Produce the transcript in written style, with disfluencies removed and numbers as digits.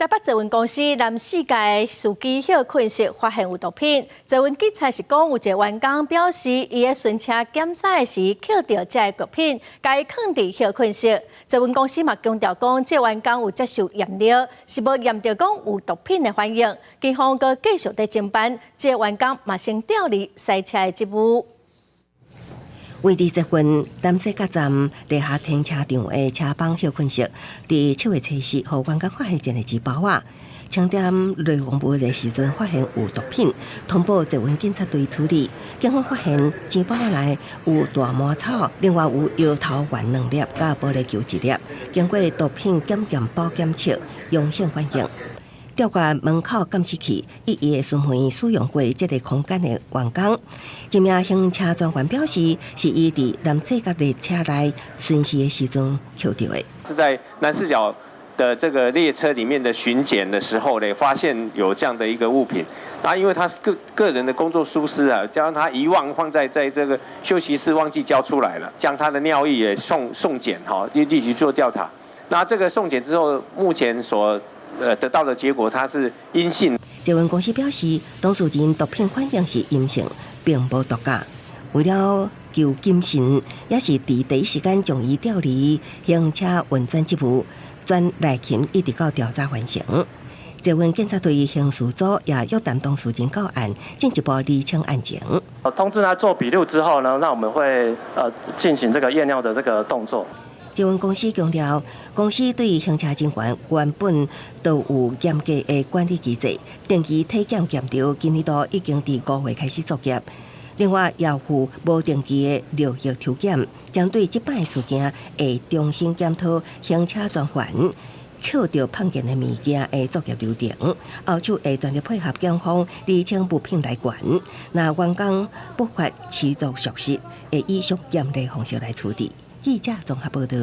台北捷运公司南四界司机歇困室发现有毒品。捷运警察是讲，有一个员工表示，伊在巡车检查时捡到这个毒品，甲伊放伫歇困室。捷运公司嘛强调讲，这员工有接受验尿，是无验到讲有毒品的反应。警方阁继续在侦办，这员工嘛先调离赛车的职务。位伫捷运南西角站地下停车场的车帮休困室，伫7月7日，互员工发现一个纸包啊，清点内容物的时阵发现有毒品，通报捷运警察队处理。警方发现纸包内有大麻草，另外有摇头丸2粒，甲玻璃球1粒。经过毒品检验保检测，阳性反应。调查门口监视器，一一询问使用过这个空间的员工。一名行车专员表示，是伊伫南西角列车内巡视的时阵捡到的。是在南四角的这个列车里面的巡检的时候呢，发现有这样的一个物品。那因为他个人的工作疏失啊，将他遗忘放在这个休息室，忘记交出来了，将他的尿液也送检立即做调查。那这个送检之后，目前得到的结果，它是阴性。捷运公司表示，当事人毒品反应是阴性，并无毒驾。为了救精神，也是伫第一时间将伊调离行车运转职务，转赖勤一直到调查完成。捷运警察队刑事组也约谈当事人到案，进一步厘清案情。通知他做笔录之后呢，那我们会进行这个验尿的这个动作。捷运公司强调，公司对行车人员原本都有严格的管理机制，定期体检检查，今年度已经伫5月开始作业。另外，要负无定期的流液抽检，针对这摆事件，会重新检讨行车专员捡到碰见的物件的作业流程，后续会全力配合警方厘清物品来源。那员工不法持续属实，会以属严厉方式来处理。记者综合报道。